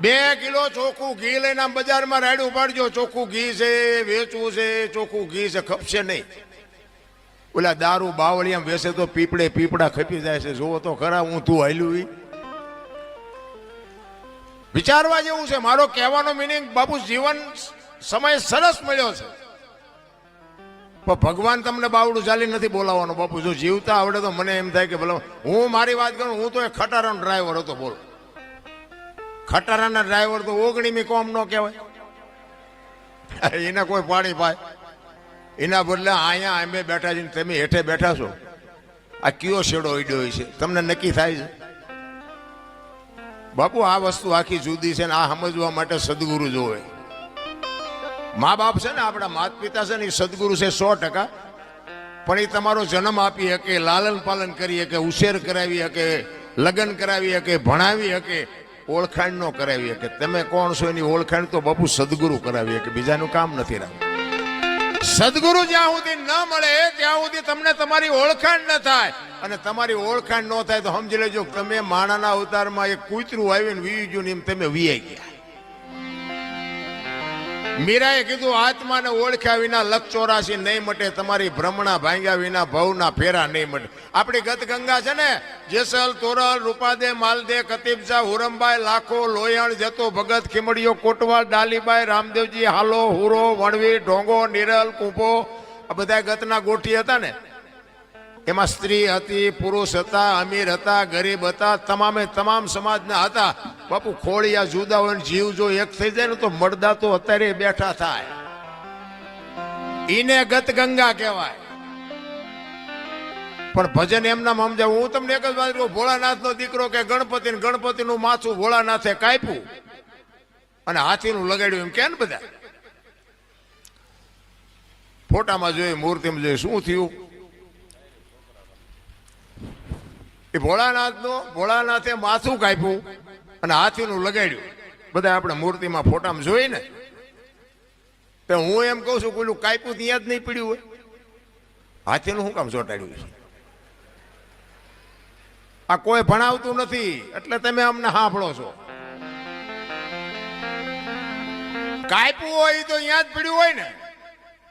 2 kilo ચોખ્ખું ઘી લઈને આમ બજારમાં રાડ્યું પાડજો, ચોખ્ખું ઘી છે, વેચવું છે, ચોખ્ખું ઘી છે, ખપશે નહીં. ઓલા દારૂ બાવળિયામ વેસે તો પીપળા ખપી જાય છે. જોવો તો ખરા હું તું હાલ્યું. વિચારવા જેવું છે. મારો કહેવાનો મિનિંગ બાપુ જીવન સમય સરસ મળ્યો છે, પણ ભગવાન તમને બાવડું ચાલી નથી બોલાવવાનો. બાપુ જો જીવતા આવડે તો મને એમ થાય કે ભલે હું મારી વાત કરું, હું તો એક ખટારાનો ડ્રાઈવર હતો. બોલો, ખટારાના ડ્રાઈવર તો 19મી કોમ ન કહેવાય. એને કોઈ પાણી પાય, એના બદલે અહીંયા અમે બેઠા છીએ, તમે હેઠે બેઠા છો. આ કયો શેડો ઈડ્યો છે તમને નક્કી થાય છે? બાપુ આ વસ્તુ આખી જુદી છે ને આ સમજવા માટે સદગુરુ જોવે. મા બાપ છે ને, આપણા માતા પિતા છે ને, એ સદગુરુ છે 100%. પણ એ તમારો જન્મ આપી શકે, લાલન પાલન કરી શકે, ઉછેર કરાવી શકે, લગ્ન કરાવી શકે, ભણાવી શકે, ઓળખાણ ન કરાવી શકે. તમે કોણ છો એની ઓળખાણ તો બાપુ સદગુરુ કરાવી શકે, બીજાનું કામ નથી રાખવું. સદગુરુ જ્યાં સુધી ન મળે ત્યાં સુધી તમને તમારી ઓળખાણ ન થાય. અને તમારી ઓળખાણ ન થાય તો સમજી લેજો તમે માણાના અવતારમાં એક કૂતરું આવીને વી ગયું ને એમ તમે વીઆઈ ગયા. મીરાએ કીધું આત્માને ઓળખ્યા વિના લખ 84 નહીં મટે, તમારી ભ્રમણા ભાંગ્યા વિના ભવના ફેરા નહીં મટે. આપણી ગત ગંગા છે ને, જેસલ, તોરલ, રૂપાદે, માલદે, કતીબજા, હુરમબાઈ, લાખો, લોયણ, જતો, ભગત, ખીમડીઓ, કોટવાલ, ડાલીબાઈ, રામદેવજી, હાલો, હુરો, વણવી, ઢોંગો, નિરલ, કૂંપો, આ બધા ગતના ગોઠી હતા ને. એમાં સ્ત્રી હતી, પુરુષ હતા, અમીર હતા, ગરીબ હતા, તમામે તમામ સમાજના હતા. બાપુ ખોળિયા જુદા હોય, જીવ જો એક થઈ જાય ને તો મળદા તો અત્યારે બેઠા થાય. ઈને ગત ગંગા કહેવાય. પણ ભજન એમના સમજાવ. હું તમને એક જ વાત કહું, ભોળાનાથ નો દીકરો કે ગણપતિ નું માથું ભોળાનાથે કાપ્યું અને હાથીનું લગાડ્યું એમ કે ને બધા ફોટામાં જોયું, મૂર્તિમાં જોયું, શું થયું? એ ભોળાનાથે માથું કાપ્યું અને હાથીનું લગાડ્યું. બધા આપણે મૂર્તિમાં ફોટામાં જોઈ ને. તો હું એમ કહું છું, કોઈનું કાપ્યું ત્યાં જ નહીં પડ્યું હોય, હાથીનું શું કામ ચોંટાડ્યું છે? આ કોઈ ભણાવતું નથી એટલે તમે અમને સાંભળો છો. કાપ્યું હોય તો અહીંયા જ પડ્યું હોય ને,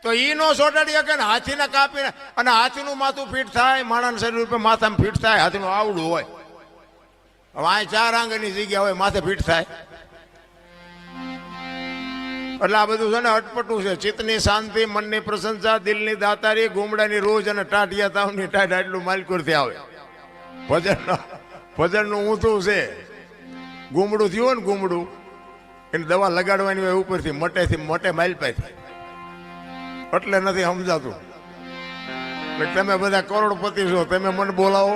તો ઈ નો ચોટાડી શકે ને. હાથીને કાપીને અને હાથીનું માથું ફીટ થાય, માણસ શરીર ઉપર માથામાં ફીટ થાય. હાથીનું આવડું હોય, હવે આ 4 આંગળની જગ્યા હોય, માથે ફીટ થાય. એટલે આ બધું છે ને અટપટું છે. ચિત્તની શાંતિ, મનની પ્રશંસા, દિલની દાતારી, ગુમડાની રોજ અને ટાઢિયા તાવની ટાઢ આટલું માલકુરથી આવે. ભજનનું ઊંધું છે. ગુમડું થયું હોય ને, ગુમડું એને દવા લગાડવાની હોય ઉપરથી, મટે માલપાથી, એટલે નથી સમજાતું. તમે બધા કરોડપતિ છો, તમે મને બોલાવો?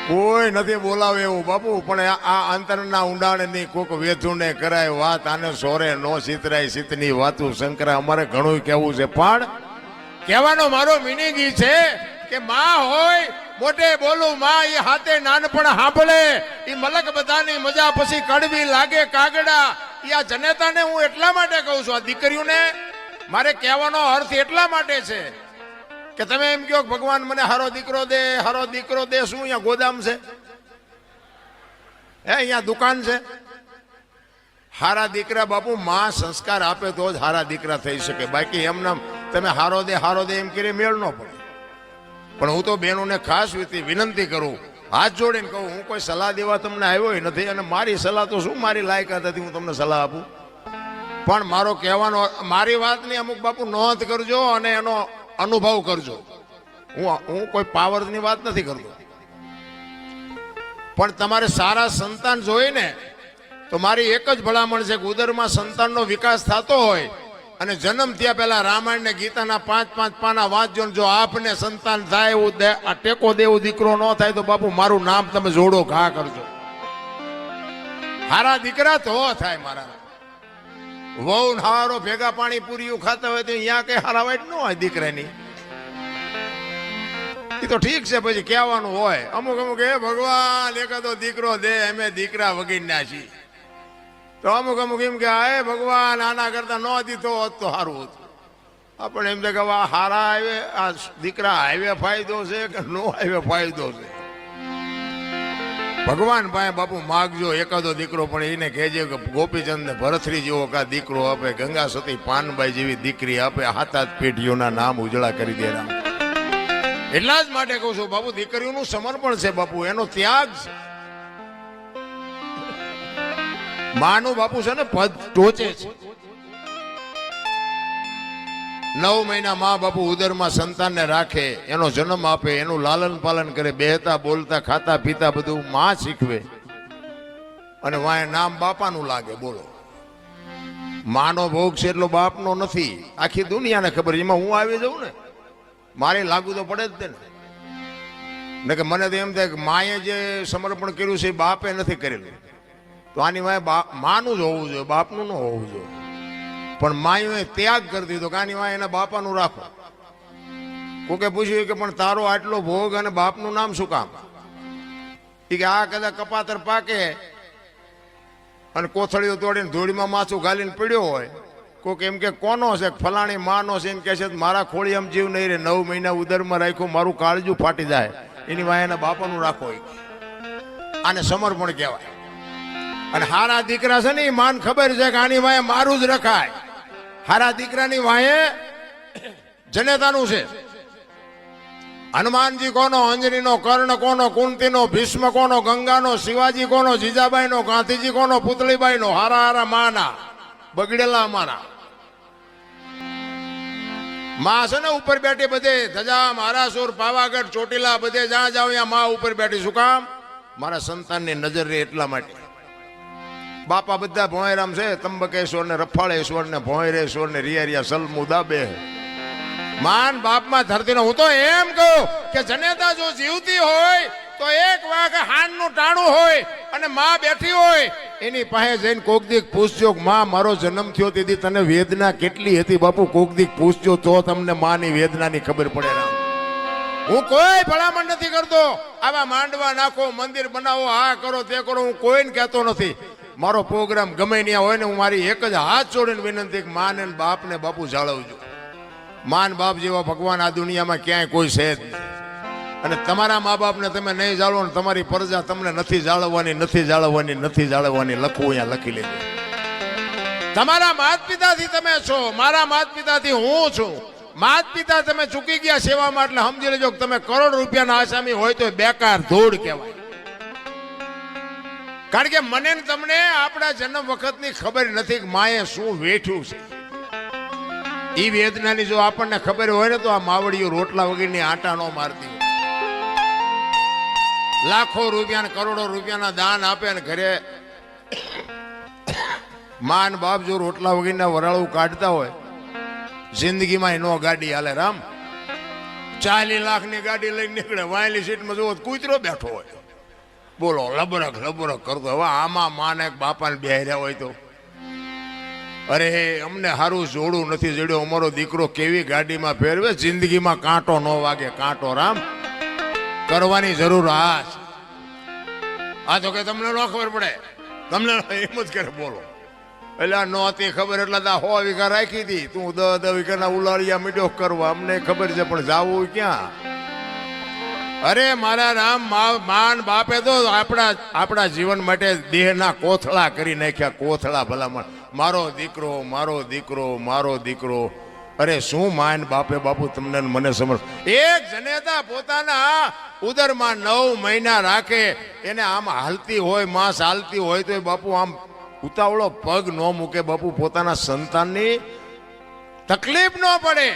કોઈ નથી બોલાવે એવું બાપુ. પણ આ અંતરના ઊંડાણની કોક વેધુને કરાય વાત, આને સોરે નો સીતરાય સીતની વાતું શંકરા. અમારે ઘણું કહેવું છે, પણ કહેવાનો મારો મિનિંગ ઈ છે કે માં હોય મોટે બોલું, માં એ હાથે નાનપણ સાંભળે. એ મલક બધાની મજા પછી કડવી લાગે કાગડા. આ જનેતાને હું એટલા માટે કહું છું, આ દીકરીઓને મારે કહેવાનો અર્થ એટલા માટે છે કે તમે એમ કહો ભગવાન મને હારો દીકરો દે, હારો દીકરો દે. શું અહીંયા ગોદામ છે? અહીંયા દુકાન છે? હારા દીકરા બાપુ માં સંસ્કાર આપે તો જ હારા દીકરા થઈ શકે. બાકી એમના તમે હારો દે એમ કરી મેળ ન પડે. પણ હું તો બહેનોને ખાસ વિનંતી કરું, હાથ જોડીને કહું, હું કોઈ સલાહ દેવા તમને આવ્યો નથી. અને મારી સલાહ તો શું, મારી લાયકાત હતી હું તમને સલાહ આપું. પણ મારો કહેવાનો, મારી વાતની અમુક બાપુ નોંધ કરજો અને એનો અનુભવ કરજો. હું કોઈ પાવરની વાત નથી કરતો. પણ તમારે સારા સંતાન જોઈએ ને તો મારી એક જ ભલામણ છે કે ઉદરમાં સંતાનનો વિકાસ થતો હોય અને જન્મ થયા પહેલા રામાયણ ને ગીતાના 5-5 પાના વાંચજો. જો આપને સંતાન થાય એવું આ ટેકો દેવું દીકરો ન થાય તો બાપુ મારું નામ તમે જોડો ઘા કરજો. હારા દીકરા તો થાય. મારા વહુ હારો ભેગા પાણી પૂરીયું ખાતા હોય તો અહીંયા કઈ હારા વાઈટ ન હોય દીકરાની. એ તો ઠીક છે, પછી કહેવાનું હોય અમુક એ ભગવાન એકાદો દીકરો દે, અમે દીકરા વગીરના છીએ. તો અમુક એમ કે હે ભગવાન આના કરતા ન દીધો હોત તો સારું હતું. આપણે એમ કે હારા આવે આ દીકરા આવે ફાયદો છે કે નો આવે ફાયદો છે. ભગવાન પાસે બાપુ માગજો એકાદો દીકરો, પણ એને કહેજે કે ગોપીચંદ ને ભરથરી જેવો કા દીકરો આપે, ગંગા સતી પાનબાઈ જેવી દીકરી આપે, હાથ હાથ પેઢીઓના નામ ઉજળા કરી દે રામ. એટલા જ માટે કહું છું બાપુ, દીકરીઓનું સમર્પણ છે બાપુ, એનો ત્યાગ છે. માનું બાપુ છે ને પદ ટોચે છે. 9 મહિના મા બાપુ ઉદરમાં સંતાનને રાખે, એનો જન્મ આપે, એનું લાલન પાલન કરે, બેહતા બોલતા ખાતા પીતા બધું માં શીખવે, અને વાય નામ બાપાનું લાગે. બોલો, માનો ભોગ છે એટલો બાપનો નથી. આખી દુનિયાને ખબર, એમાં હું આવી જાઉં ને મારે લાગુ તો પડે જ ને કે મને તો એમ થાય કે માએ જે સમર્પણ કર્યું છે એ બાપે નથી કરેલું, તો આની વાય માનું જ હોવું જોઈએ, બાપનું ન હોવું જોઈએ. પણ માયુએ ત્યાગ કરી દીધો કે આની વાય એના બાપાનું રાખો. કોકે પૂછ્યું કે પણ તારો આટલો ભોગ અને બાપનું નામ શું કામ? એ કે આ કદાચ કપાતર પાકે અને કોથળીઓ તોડીને ધૂળીમાં માથું ઘાલીને પીડ્યો હોય, કોક એમ કે કોનો છે, ફલાણી માનો છે, એમ કે છે મારા ખોળી આમ જીવ નહીં રે, 9 મહિના ઉદરમાં રાખ્યું, મારું કાળજું ફાટી જાય, એની વાય એના બાપાનું રાખો. આને સમર્પણ કહેવાય. અને હારા દીકરા છે ને એ માન ખબર છે કે આની વાય મારું જ રખાય. હારા દીકરાની વાયે જનેતાનું છે. હનુમાનજી કોનો, અંજનીનો, કર્ણ કોનો, કુંતીનો, ભીષ્મ કોનો, ગંગાનો, શિવાજી કોનો, જીજાબાઈનો, ગાંધીજી કોનો, પુતળીબાઈનો. હારા હારા માના બગડેલા અમારા માં છે ને ઉપર બેઠી, બધે ધજા, મહારાસુર, પાવાગઢ, ચોટીલા, બધે જ્યાં જાવ ત્યાં માં ઉપર બેઠી. શું કામ? મારા સંતાનની નજર રહે એટલા માટે. બાપા બધા ભોંયરામ છે, ત્રંબકેશ્વર ને રફાળેશ્વર ને ભોંયરેશ્વર ને રિયા સલમુદાબે. માન બાપમાં ધરતીનો. હું તો એમ કહું કે જનેતા જો જીવતી હોય તો એક વાગે હાનનું ટાણું હોય અને માં બેઠી હોય, એની પાસે જઈને કોક દીક પૂછજો, માં મારો જન્મ થયો તેથી તને વેદના કેટલી હતી બાપુ? કોક દીક પૂછજો તો તમને માની વેદનાની ખબર પડે. હું કોઈ ભલામણ નથી કરતો, આવા માંડવા નાખો, મંદિર બનાવો, આ કરો તે કરો, હું કોઈને કહેતો નથી. મારો પ્રોગ્રામ ગમે ત્યાં હોય ને, હું મારી એક જ હાથ જોડીને વિનંતી કે માન અને બાપને બાપુ જાળવજો. માન બાપ જેવા ભગવાન આ દુનિયામાં ક્યાંય કોઈ છે જ નહીં. અને તમારા મા બાપને તમે નહીં જાળવો ને તમારી પ્રજા તમને નથી જાળવવાની, નથી જાળવવાની, નથી જાળવવાની, લખવું અહીંયા લખી લેજો. તમારા માત પિતાથી તમે છો, મારા માત પિતાથી હું છું. માત પિતા તમે ચૂકી ગયા સેવામાં, એટલે સમજી લેજો કે તમે કરોડ રૂપિયાના આસામી હોય તો બેકાર ધૂળ કહેવાય. કારણ કે મને ને તમને આપણા જન્મ વખતની ખબર નથી કે માએ શું વેઠ્યું છે. એ વેદનાની જો આપણને ખબર હોય ને તો આ માવડીઓ રોટલા વગરની આટા નો મારતી હોય. લાખો રૂપિયા કરોડો રૂપિયાના દાન આપે અને ઘરે માન બાપ જો રોટલા વગરના વરાળું કાઢતા હોય, જિંદગીમાં નો ગાડી હાલે. રામ 40 લાખની ગાડી લઈને નીકળે, વાયલી સીટમાં જોવો કૂતરો બેઠો હોય. બોલો, લબરક લબરક કરતો. હવે આમાં માને બાપાને બેહર્યા હોય તો, અરે અમને સારું જોડું નથી જડ્યો, અમારો દીકરો કેવી ગાડીમાં ફેરવે, જિંદગીમાં કાંટો ન વાગે. કાંટો રામ કરવાની જરૂર આ તો કે તમને ન ખબર પડે, તમને એમ જ કરે. બોલો, એટલે નહોતી ખબર એટલે 100 વીઘા રાખી હતી, તું 10 વીઘાના ઉલાળિયા મીડો કરવા. અમને ખબર છે પણ જાવું ક્યાં? અરે મારા રામ, માન બાપે તો આપણા જીવન માટે દેહના કોથળા કરી નાખ્યા. કોથળા ભલામણ, મારો દીકરો, મારો દીકરો, મારો દીકરો. અરે શું માન બાપે બાપુ તમને મને સમજ. એક જનેતા પોતાના ઉદરમાં 9 મહિના રાખે, એને આમ હાલતી હોય, માંસ હાલતી હોય તો બાપુ આમ ઉતાવળો પગ ન મૂકે બાપુ. પોતાના સંતાનની તકલીફ ન પડે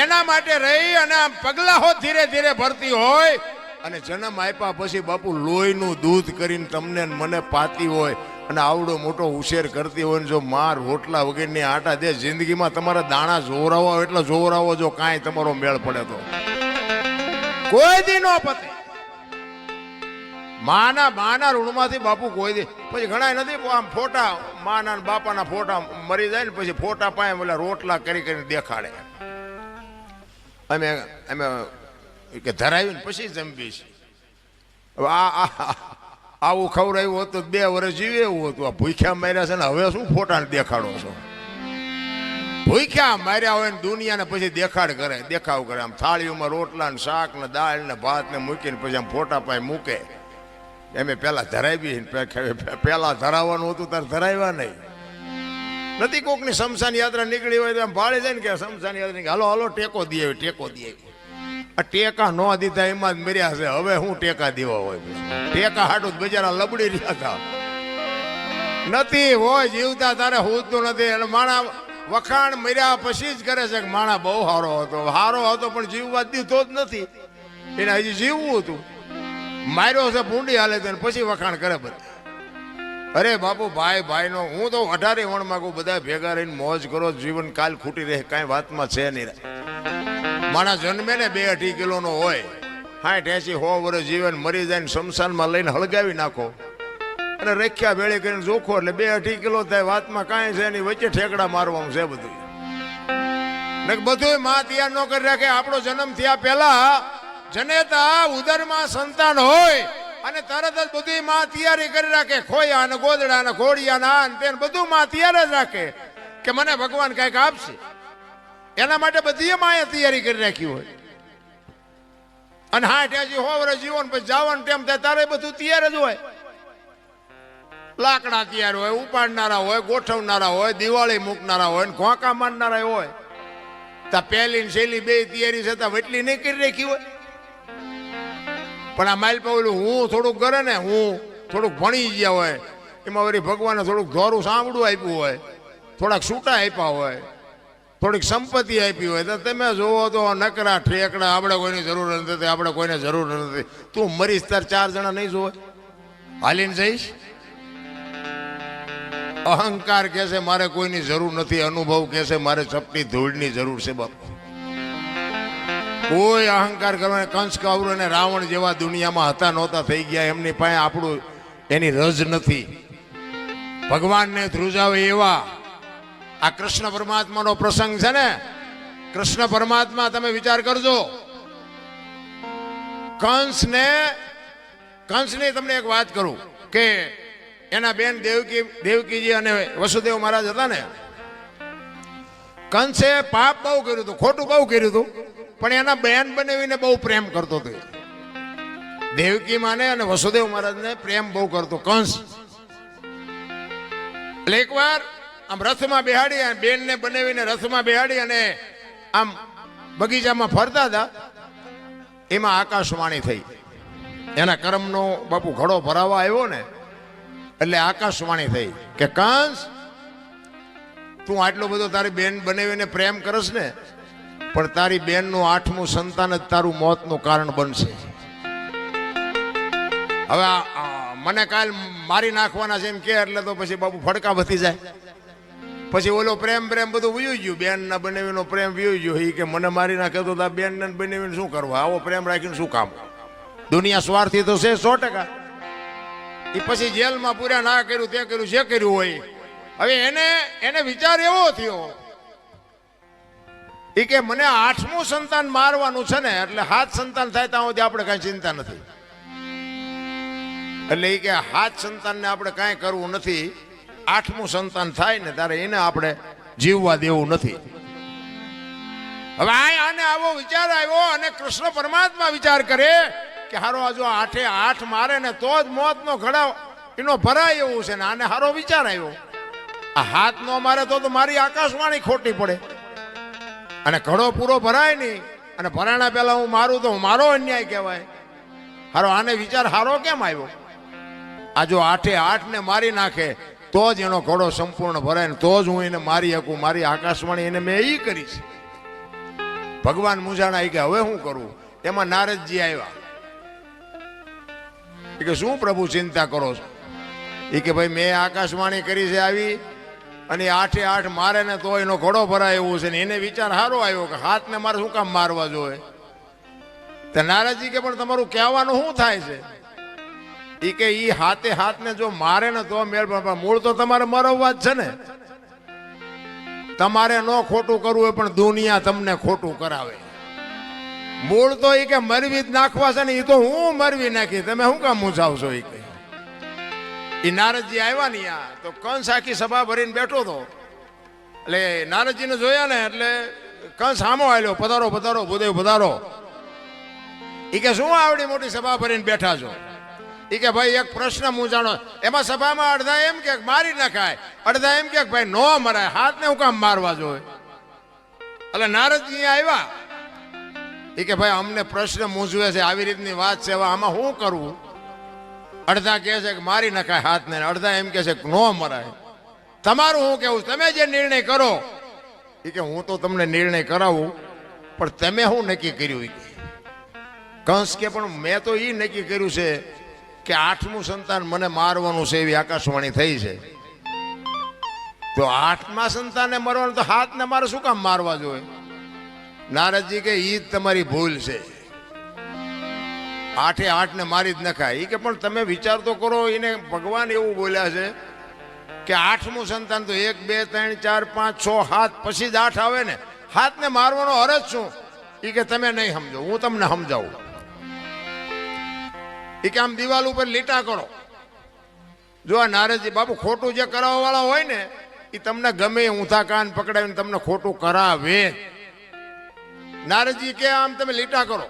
એના માટે રહી અને આમ પગલાઓ ધીરે ધીરે ભરતી હોય. અને જન્મ આપ્યા પછી બાપુ લોહીનું દૂધ કરીને તમને મને પાતી હોય અને આવડો મોટો ઉછેર કરતી હોય. જો માં રોટલા વગરની આટા દે, જિંદગીમાં તમારા દાણા જોરાવો એટલે જોરાવો, જો કાંઈ તમારો મેળ પડે તો કોઈ દી નો પતે. માના ઋણમાંથી બાપુ કોઈ દી. પછી ઘણા નથી આમ ફોટા, માના બાપાના ફોટા મરી જાય ને પછી ફોટા પાય ઓલા રોટલા કરી કરીને દેખાડે. અમે કે ધરાવીને પછી જમવી છે. આવું ખવડાવ્યું હોત તો 2 વર્ષ જીવે એવું હતું. આ ભૂખ્યા માર્યા છે ને હવે શું ફોટાને દેખાડો છો? ભૂખ્યા માર્યા હોય ને દુનિયાને પછી દેખાવ કરે. આમ થાળીઓમાં રોટલા ને શાક ને દાળ ને ભાત ને મૂકીને પછી આમ ફોટા પાય મૂકે. એમે પેલા ધરાવી પેલા ધરાવવાનું હતું તાર ધરાવ્યા નહીં નથી. કોકની શમશાન યાત્રા નીકળી હોય તો એમ ભાડે જાય ને કે શમશાન યાત્રા હાલો હાલો ટેકો દે ટેકો દે. આ ટેકા ન દીધા એમાં જ મર્યા છે. હવે હું ટેકા દેવા હોય ટેકા હાટું બજારા લબડી રહ્યા હતા નથી હોય જીવતા તારે હોતું નથી. અને માણા વખાણ મર્યા પછી જ કરે છે કે માણા બહુ સારો હતો પણ જીવવા દીધો જ નથી. એને હજી જીવવું હતું માર્યો છે ભૂંડી હાલે તો પછી વખાણ કરે બધા. અરે બાપુ ભાઈ ભાઈનો હું તો 18 વણ માંગુ બધા ભેગા રહીને મોજ કરો. જીવન કાલ ખૂટી રહે કાંઈ વાતમાં છે નહીં. માણા જન્મે ને 2-2.5 કિલોનો હોય 60-80-100 વર્ષ જીવન મરી જાય ને શમશાનમાં લઈને હળગાવી નાખો અને રેખ્યા ભેળી કરીને જોખો એટલે 2-2.5 કિલો થાય. વાતમાં કાંઈ છે એની વચ્ચે ઠેકડા મારવાનું છે બધું. ને બધું માં તૈયાર ન કરી રાખે. આપણો જન્મ થયા પહેલા જનેતા ઉદરમાં સંતાન હોય અને તરત જ બધી માં તૈયારી કરી રાખે. ખોયા અને ગોદડા અને ઘોડિયા આન તેન બધું માં તૈયાર જ રાખે કે મને ભગવાન કઈક આપશે. એના માટે બધી માએ તૈયારી કરી રાખી હોય. અને 60-80-100 વર્ષ જીવન પછી જવાનું ટાઈમ થાય તારે બધું તૈયાર જ હોય. લાકડા તૈયાર હોય, ઉપાડનારા હોય, ગોઠવનારા હોય, દિવાળી મૂકનારા હોય, ઘોંકા મારનારા હોય. તા પહેલી ને છેલ્લી 2 તૈયારી છતાં વટલી નહીં કરી રાખી હોય. પણ આ માઇલ પાવેલું હું થોડુંક કરે ને હું થોડુંક ભણી ગયા હોય એમાં વળી ભગવાને થોડુંક ધોરું સાંભળું આપ્યું હોય, થોડાક છૂટા આપ્યા હોય, થોડીક સંપત્તિ આપી હોય તો તમે જોવો તો નકરા ઠેકડા. આપણે કોઈની જરૂર નથી, આપણે કોઈને જરૂર નથી. તું મરીશ તાર 4 જણા નહીં જોવે હાલીને જઈશ. અહંકાર કહે છે મારે કોઈની જરૂર નથી. અનુભવ કહે છે મારે ચપટી ધૂળની જરૂર છે. બાપુ કોઈ અહંકાર કરવાને કંસ કૌરવ અને રાવણ જેવા દુનિયામાં હતા નહોતા થઈ ગયા. એમની પાસે આપણું એની રજ નથી. ભગવાનને ધ્રુજાવે એવા આ કૃષ્ણ પરમાત્માનો પ્રસંગ છે ને. કૃષ્ણ પરમાત્મા તમે વિચાર કરજો. કંસની તમને એક વાત કરું કે એના બેન દેવકીજી અને વસુદેવ મહારાજ હતા ને. કંસે પાપ બહુ કર્યું હતું, ખોટું બહુ કર્યું હતું, પણ એના બેન બનાવીને બહુ પ્રેમ કરતો હતો. દેવકી માને અને વસુદેવ મહારાજને પ્રેમ બહુ કરતો કંસ. એટલે એકવાર આમ રથમાં બેહાડી બેનને બનાવીને રથમાં બેહાડી અને આમ બગીચામાં ફરતા હતા. એમાં આકાશવાણી થઈ. એના કર્મનો બાપુ ઘડો ભરાવા આવ્યો ને એટલે આકાશવાણી થઈ કે કંસ તું આટલો બધો તારી બેન બનાવીને પ્રેમ કરસ ને પણ તારી બેનનું 8મું સંતાન જ તારું મોતનું કારણ બનશે. હવે મને કાલ મારી નાખવાના છે એમ કે એટલે તો પછી બાપુ ફડકા વધી જાય. પછી ઓલો પ્રેમ બધું વયું ગયું. બેનના બનાવીનો પ્રેમ વયું ગયો. એ કે મને મારી નાખે તો આ બેનને બનાવીને શું કરવા? આવો પ્રેમ રાખીને શું કામ? દુનિયા સ્વાર્થી તો છે 100%. એ પછી જેલમાં પૂરા ના કર્યું તે કર્યું જે કર્યું હોય. હવે એને વિચાર એવો થયો એ કે મને 8મું સંતાન મારવાનું છે ને એટલે 7 સંતાન થાય ત્યાં સુધી આપણે કઈ ચિંતા નથી. એટલે એ કે 7 સંતાનને આપણે કાંઈ કરવું નથી. 8મું સંતાન થાય ને ત્યારે એને આપણે જીવવા દેવું નથી. હવે આને આવો વિચાર આવ્યો અને કૃષ્ણ પરમાત્મા વિચાર કરે કે હારો આ જો 8 મારે ને તો જ મોતનો ઘડા એનો ભરાય એવું છે ને. આને હારો વિચાર આવ્યો આ 7 નો મારે તો મારી આકાશવાણી ખોટી પડે અને ઘડો પૂરો ભરાય નહીં. અને ભરાણા પહેલા હું મારું તો મારો અન્યાય કહેવાય. હારો આને વિચાર હારો કેમ આવ્યો? આ જો 8 ને મારી નાખે તો જ એનો ઘડો સંપૂર્ણ ભરાય ને તો જ હું એને મારી શકું. મારી આકાશવાણી એને મેં એ કરીશ. ભગવાન મૂંઝાણા કે હવે શું કરવું? એમાં નારદજી આવ્યા. એ કે શું પ્રભુ ચિંતા કરો છો? એ કે ભાઈ મેં આકાશવાણી કરી છે આવી અને 8 મારે ને તો એનો ઘોડો ભરાય એવું છે ને. એને વિચાર સારો આવ્યો કે 7 ને મારે શું કામ મારવા જોઈએ? તો નારદજી કે પણ તમારું કહેવાનું શું થાય છે? એ કે ઈ 7 ને જો મારે ને તો મેળ, મૂળ તો તમારે મરવવા જ છે ને. તમારે ન ખોટું કરવું હોય પણ દુનિયા તમને ખોટું કરાવે. મૂળ તો એ કે મરવી જ નાખવા છે ને. એ તો હું મરવી નાખી, તમે શું કામ મૂંઝાવશો? એ કે એ નારદજી આવ્યા ને તો કંસ આખી સભા ભરીને બેઠો હતો. એટલે નારદજીને જોયા ને એટલે કંસ સામો આવ્યો. પધારો ભૂદેવ પધારો. એ કે શું આવડી મોટી સભા ભરીને બેઠા છો? એ કે ભાઈ એક પ્રશ્ન મૂંઝાણો, એમાં સભામાં અડધા એમ કે મારી નખાય, અડધા એમ કે ભાઈ નો મરાય, હાથને હું કામ મારવા જોઈએ. એટલે નારદજી આવ્યા, એ કે ભાઈ અમને પ્રશ્ન મૂંઝવે છે, આવી રીતની વાત છે, હવે આમાં શું કરવું? અડધા કહે છે કે મારી નખાય હાથને, અડધા એમ કે છે કે નો મરાય. તમારું શું કેવું? તમે જે નિર્ણય કરો. એ કે હું તો તમને નિર્ણય કરાવું, પણ તમે શું નક્કી કર્યું? કંસ કે પણ મેં તો એ નક્કી કર્યું છે કે 8મું સંતાન મને મારવાનું છે, એવી આકાશવાણી થઈ છે. તો 8મા સંતાનને મરવાનું, તો હાથને મારે શું કામ મારવા જોઈએ? નારદજી કે ઈ જ તમારી ભૂલ છે, 8 ને મારી જ નખાય. કે પણ તમે વિચાર તો કરો, એને ભગવાન એવું બોલ્યા છે કે 8મું સંતાન તો 1 2 3 4 5 6 7 પછી જ 8 આવે ને, હાથને મારવાનો અરજ શું? એ કે તમે નહીં સમજો, હું તમને સમજાવું. એ કે આમ દિવાલ ઉપર લીટા કરો. જો આ નારદજી બાપુ ખોટું જે કરાવવા વાળા હોય ને, એ તમને ગમે ઊંધા કાન પકડાવીને તમને ખોટું કરાવે. નારદજી કે આમ તમે લીટા કરો.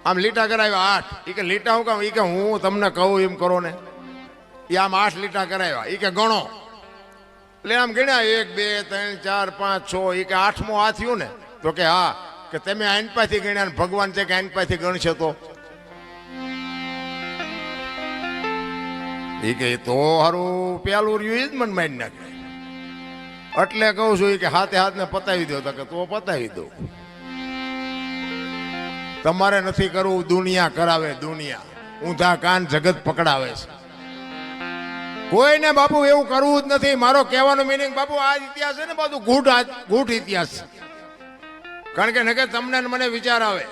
આમ લીટા કરાવ્યા 8. એ કે લીટા હું કામ? એ કે હું તમને કહું એમ કરો ને. એ આમ 8 લીટા કરાવ્યા. એ કે ગણો. એટલે આમ ગણ્યા 1 2 3 4 5 6. એ કે 8મો આ થયું ને? તો કે હા. કે તમે આનપાથી ગણ્યા ને ભગવાન છે કે આનપાથી ગણશે તો? એ કે તો હારું પેલું રહ્યું એ જ મન મારી નાખે. એટલે કહું છું કે હાથે હાથને પતાવી દો. તો કે તો પતાવી દો. તમારે નથી કરવું, દુનિયા કરાવે. દુનિયા ઊંધા કાન જગત પકડાવે છે. કોઈને બાપુ એવું કરવું જ નથી. મારો કહેવાનો મિનિંગ બાપુ આ ઇતિહાસ છે ને બધું ગૂઢ ઇતિહાસ છે. કારણ કે નકે તમને મને વિચાર આવે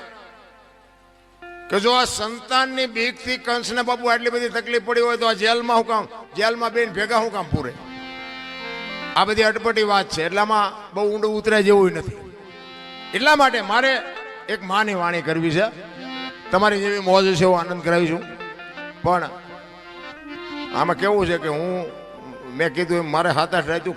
કે જો આ સંતાનની બીકથી કંસને બાપુ આટલી બધી તકલીફ પડી હોય તો આ જેલમાં હું કામ, જેલમાં બેન ભેગા હું કામ પૂરે? આ બધી અટપટી વાત છે, એટલામાં બહુ ઊંડું ઉતરે જેવું નથી. એટલા માટે મારે એક માની વાણી કરવી છે. તમારી જેવી મોજ છે એવો આનંદ કરાવીશું. પણ આમાં કેવું છે કે મેં કીધું એમ મારે 7 8 રાતું